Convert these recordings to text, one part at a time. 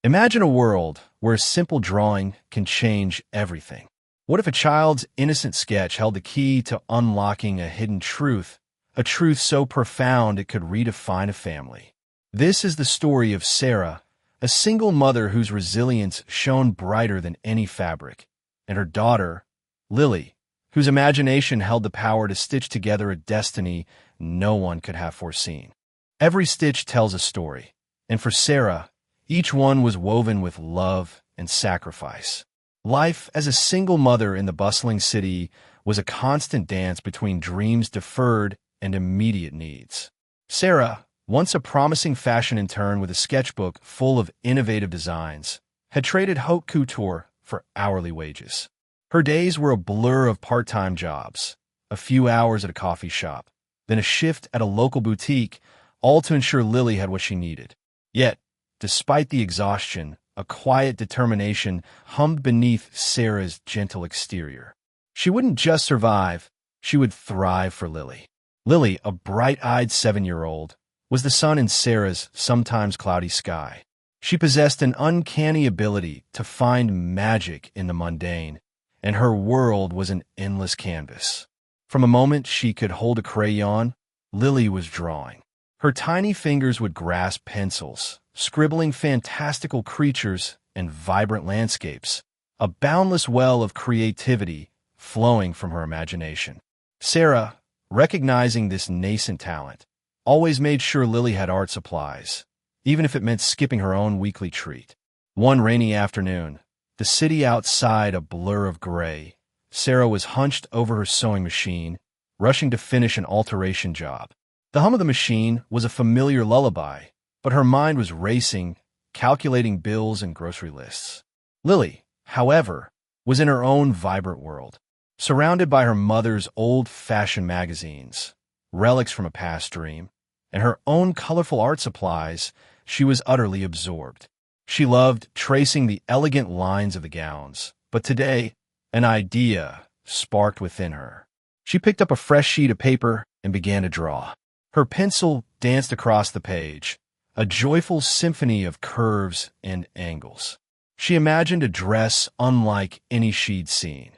Imagine a world where a simple drawing can change everything. What if a child's innocent sketch held the key to unlocking a hidden truth, a truth so profound it could redefine a family? This is the story of Sarah, a single mother whose resilience shone brighter than any fabric, and her daughter, Lily, whose imagination held the power to stitch together a destiny no one could have foreseen. Every stitch tells a story, and for Sarah, each one was woven with love and sacrifice. Life as a single mother in the bustling city was a constant dance between dreams deferred and immediate needs. Sarah, once a promising fashion intern with a sketchbook full of innovative designs, had traded haute couture for hourly wages. Her days were a blur of part-time jobs, a few hours at a coffee shop, then a shift at a local boutique, all to ensure Lily had what she needed. Yet, despite the exhaustion, a quiet determination hummed beneath Sarah's gentle exterior. She wouldn't just survive, she would thrive for Lily. Lily, a bright-eyed 7-year-old, was the sun in Sarah's sometimes cloudy sky. She possessed an uncanny ability to find magic in the mundane, and her world was an endless canvas. From a moment she could hold a crayon, Lily was drawing. Her tiny fingers would grasp pencils, scribbling fantastical creatures and vibrant landscapes, a boundless well of creativity flowing from her imagination. Sarah, recognizing this nascent talent, always made sure Lily had art supplies, even if it meant skipping her own weekly treat. One rainy afternoon, the city outside a blur of gray, Sarah was hunched over her sewing machine, rushing to finish an alteration job. The hum of the machine was a familiar lullaby, but her mind was racing, calculating bills and grocery lists. Lily, however, was in her own vibrant world. Surrounded by her mother's old-fashioned magazines, relics from a past dream, and her own colorful art supplies, she was utterly absorbed. She loved tracing the elegant lines of the gowns, but today, an idea sparked within her. She picked up a fresh sheet of paper and began to draw. Her pencil danced across the page, a joyful symphony of curves and angles. She imagined a dress unlike any she'd seen,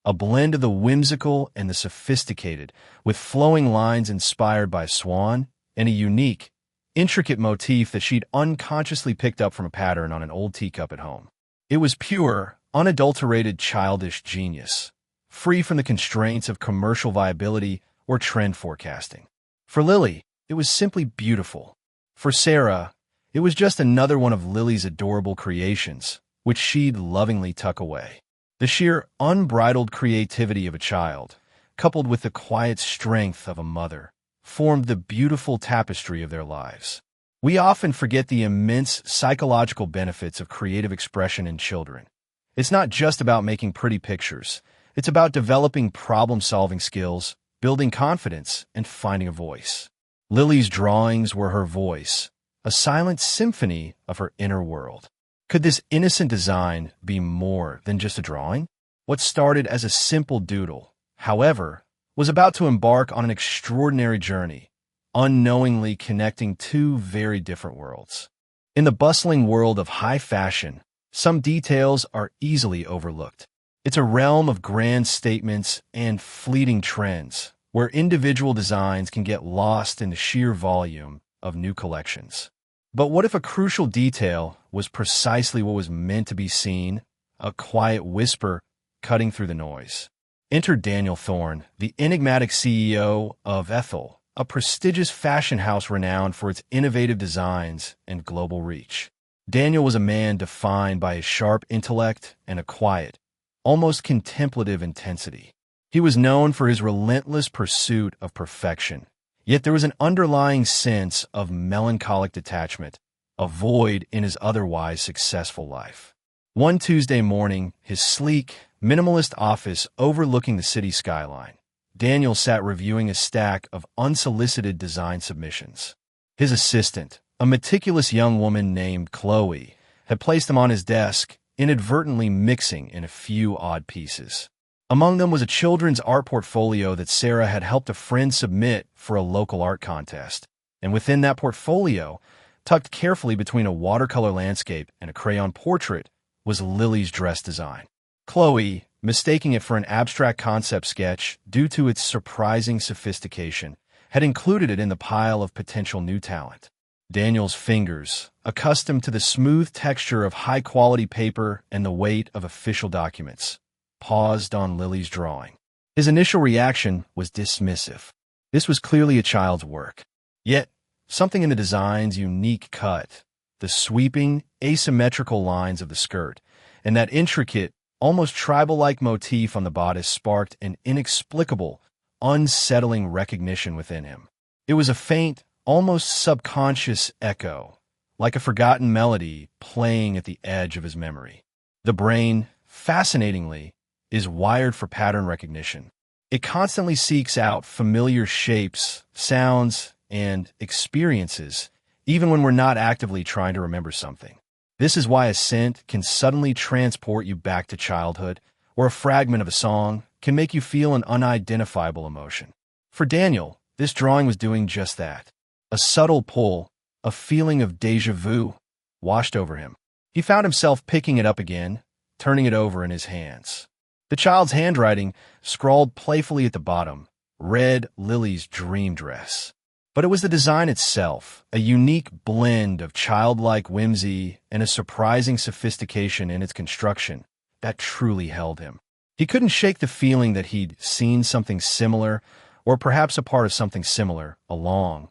a blend of the whimsical and the sophisticated, with flowing lines inspired by a swan and a unique, intricate motif that she'd unconsciously picked up from a pattern on an old teacup at home. It was pure, unadulterated childish genius, free from the constraints of commercial viability or trend forecasting. For Lily, it was simply beautiful. For Sarah, it was just another one of Lily's adorable creations, which she'd lovingly tuck away. The sheer unbridled creativity of a child, coupled with the quiet strength of a mother, formed the beautiful tapestry of their lives. We often forget the immense psychological benefits of creative expression in children. It's not just about making pretty pictures. It's about developing problem-solving skills, building confidence, and finding a voice. Lily's drawings were her voice, a silent symphony of her inner world. Could this innocent design be more than just a drawing? What started as a simple doodle, however, was about to embark on an extraordinary journey, unknowingly connecting two very different worlds. In the bustling world of high fashion, some details are easily overlooked. It's a realm of grand statements and fleeting trends, where individual designs can get lost in the sheer volume of new collections. But what if a crucial detail was precisely what was meant to be seen, a quiet whisper cutting through the noise? Enter Daniel Thorne, the enigmatic CEO of Ethel, a prestigious fashion house renowned for its innovative designs and global reach. Daniel was a man defined by his sharp intellect and a quiet, almost contemplative intensity. He was known for his relentless pursuit of perfection, yet there was an underlying sense of melancholic detachment, a void in his otherwise successful life. One Tuesday morning, his sleek, minimalist office overlooking the city skyline, Daniel sat reviewing a stack of unsolicited design submissions. His assistant, a meticulous young woman named Chloe, had placed them on his desk, inadvertently mixing in a few odd pieces. Among them was a children's art portfolio that Sarah had helped a friend submit for a local art contest. And within that portfolio, Tucked carefully between a watercolor landscape and a crayon portrait was Lily's dress design. Chloe, mistaking it for an abstract concept sketch due to its surprising sophistication, had included it in the pile of potential new talent. Daniel's fingers, accustomed to the smooth texture of high-quality paper and the weight of official documents, paused on Lily's drawing. His initial reaction was dismissive. This was clearly a child's work. Yet, something in the design's unique cut, the sweeping, asymmetrical lines of the skirt, and that intricate, almost tribal-like motif on the bodice sparked an inexplicable, unsettling recognition within him. It was a faint, almost subconscious echo, like a forgotten melody playing at the edge of his memory. The brain, fascinatingly, is wired for pattern recognition. It constantly seeks out familiar shapes, sounds, and experiences, even when we're not actively trying to remember something. This is why a scent can suddenly transport you back to childhood, or a fragment of a song can make you feel an unidentifiable emotion. For Daniel, this drawing was doing just that. A subtle pull, a feeling of déjà vu, washed over him. He found himself picking it up again, turning it over in his hands. The child's handwriting, scrawled playfully at the bottom, read Lily's dream dress. But it was the design itself, a unique blend of childlike whimsy and a surprising sophistication in its construction, that truly held him. He couldn't shake the feeling that he'd seen something similar, or perhaps a part of something similar, a long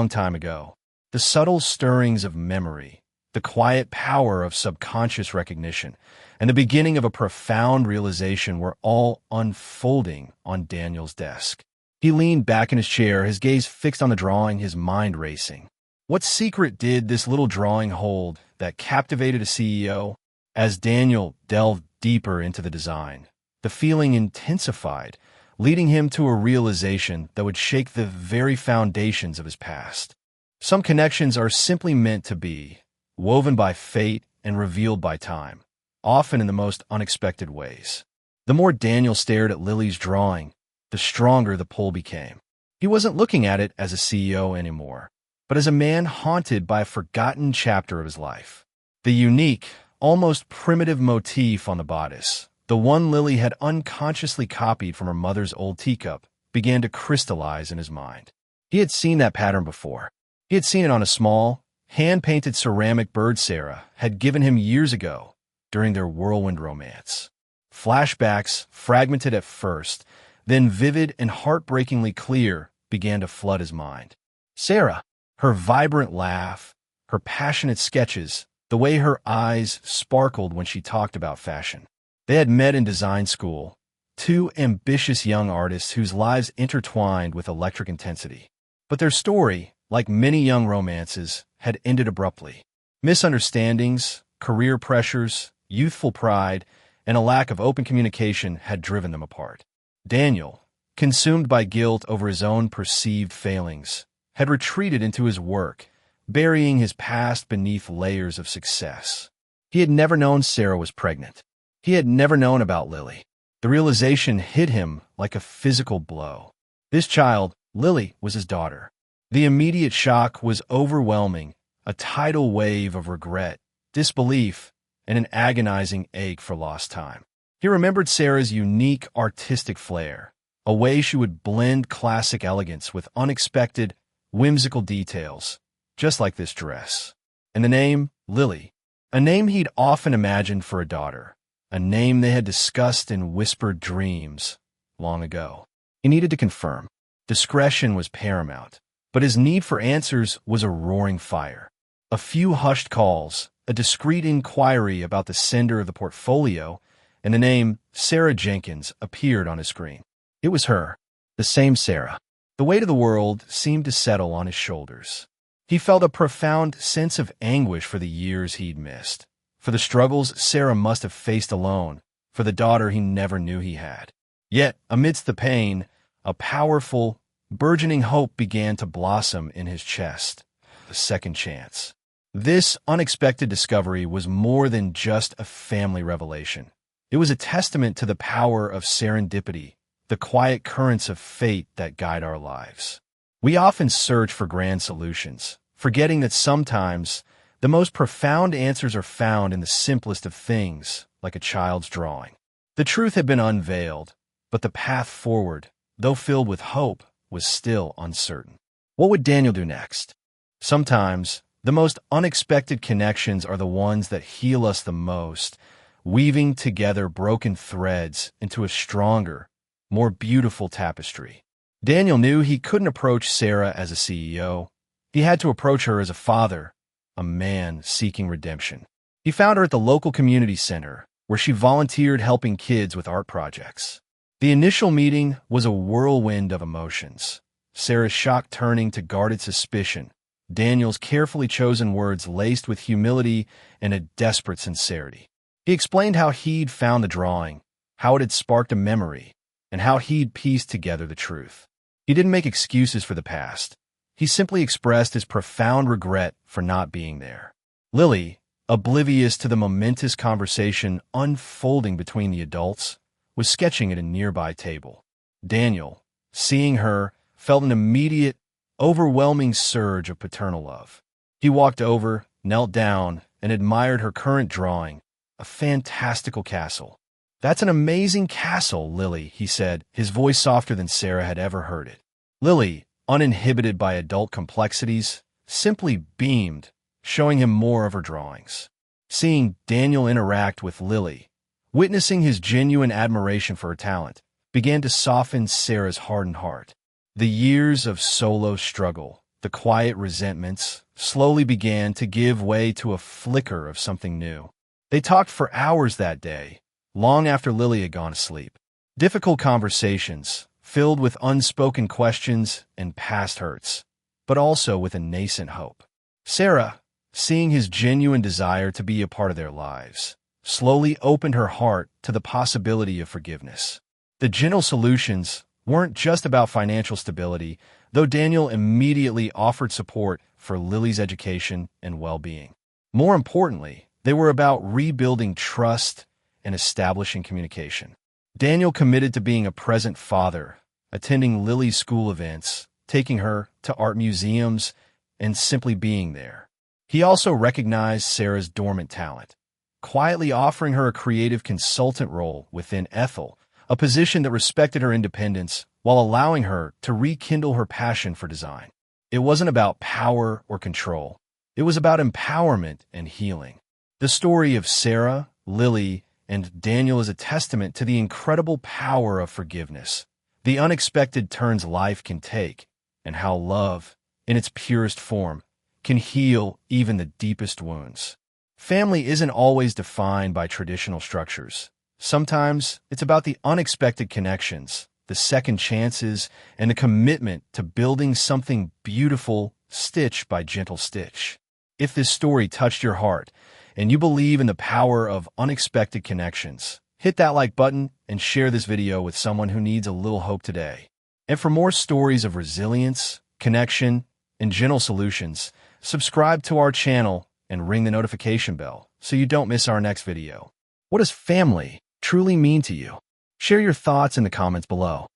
time ago. The subtle stirrings of memory, the quiet power of subconscious recognition, and the beginning of a profound realization were all unfolding on Daniel's desk. He leaned back in his chair, his gaze fixed on the drawing, his mind racing. What secret did this little drawing hold that captivated a CEO? As Daniel delved deeper into the design, the feeling intensified, leading him to a realization that would shake the very foundations of his past. Some connections are simply meant to be, woven by fate and revealed by time, often in the most unexpected ways. The more Daniel stared at Lily's drawing, the stronger the pull became. He wasn't looking at it as a CEO anymore, but as a man haunted by a forgotten chapter of his life. The unique, almost primitive motif on the bodice, the one Lily had unconsciously copied from her mother's old teacup, began to crystallize in his mind. He had seen that pattern before. He had seen it on a small, hand-painted ceramic bird Sarah had given him years ago during their whirlwind romance. Flashbacks, fragmented at first, then vivid and heartbreakingly clear, began to flood his mind. Sarah, her vibrant laugh, her passionate sketches, the way her eyes sparkled when she talked about fashion. They had met in design school, two ambitious young artists whose lives intertwined with electric intensity. But their story, like many young romances, had ended abruptly. Misunderstandings, career pressures, youthful pride, and a lack of open communication had driven them apart. Daniel, consumed by guilt over his own perceived failings, had retreated into his work, burying his past beneath layers of success. He had never known Sarah was pregnant. He had never known about Lily. The realization hit him like a physical blow. This child, Lily, was his daughter. The immediate shock was overwhelming, a tidal wave of regret, disbelief, and an agonizing ache for lost time. He remembered Sarah's unique artistic flair, a way she would blend classic elegance with unexpected, whimsical details, just like this dress. And the name, Lily, a name he'd often imagined for a daughter, a name they had discussed in whispered dreams long ago. He needed to confirm. Discretion was paramount, but his need for answers was a roaring fire. A few hushed calls, a discreet inquiry about the sender of the portfolio, and the name Sarah Jenkins appeared on his screen. It was her, the same Sarah. The weight of the world seemed to settle on his shoulders. He felt a profound sense of anguish for the years he'd missed, for the struggles Sarah must have faced alone, for the daughter he never knew he had. Yet, amidst the pain, a powerful, burgeoning hope began to blossom in his chest. A second chance. This unexpected discovery was more than just a family revelation. It was a testament to the power of serendipity, the quiet currents of fate that guide our lives. We often search for grand solutions, forgetting that sometimes the most profound answers are found in the simplest of things, like a child's drawing. The truth had been unveiled, but the path forward, though filled with hope, was still uncertain. What would Daniel do next? Sometimes, the most unexpected connections are the ones that heal us the most, weaving together broken threads into a stronger, more beautiful tapestry. Daniel knew he couldn't approach Sarah as a CEO. He had to approach her as a father, a man seeking redemption. He found her at the local community center, where she volunteered helping kids with art projects. The initial meeting was a whirlwind of emotions. Sarah's shock turning to guarded suspicion, Daniel's carefully chosen words laced with humility and a desperate sincerity. He explained how he'd found the drawing, how it had sparked a memory, and how he'd pieced together the truth. He didn't make excuses for the past. He simply expressed his profound regret for not being there. Lily, oblivious to the momentous conversation unfolding between the adults, was sketching at a nearby table. Daniel, seeing her, felt an immediate, overwhelming surge of paternal love. He walked over, knelt down, and admired her current drawing, a fantastical castle. "That's an amazing castle, Lily," he said, his voice softer than Sarah had ever heard it. Lily, uninhibited by adult complexities, simply beamed, showing him more of her drawings. Seeing Daniel interact with Lily, witnessing his genuine admiration for her talent, began to soften Sarah's hardened heart. The years of solo struggle, the quiet resentments, slowly began to give way to a flicker of something new. They talked for hours that day, long after Lily had gone to sleep. Difficult conversations, filled with unspoken questions and past hurts, but also with a nascent hope. Sarah, seeing his genuine desire to be a part of their lives, slowly opened her heart to the possibility of forgiveness. The gentle solutions weren't just about financial stability, though Daniel immediately offered support for Lily's education and well-being. More importantly, they were about rebuilding trust and establishing communication. Daniel committed to being a present father, attending Lily's school events, taking her to art museums, and simply being there. He also recognized Sarah's dormant talent, quietly offering her a creative consultant role within Ethel, a position that respected her independence while allowing her to rekindle her passion for design. It wasn't about power or control. It was about empowerment and healing. The story of Sarah, Lily, and Daniel is a testament to the incredible power of forgiveness, the unexpected turns life can take, and how love, in its purest form, can heal even the deepest wounds. Family isn't always defined by traditional structures. Sometimes it's about the unexpected connections, the second chances, and the commitment to building something beautiful, stitch by gentle stitch. If this story touched your heart, and you believe in the power of unexpected connections, hit that like button and share this video with someone who needs a little hope today. And for more stories of resilience, connection, and gentle solutions, subscribe to our channel and ring the notification bell so you don't miss our next video. What does family truly mean to you? Share your thoughts in the comments below.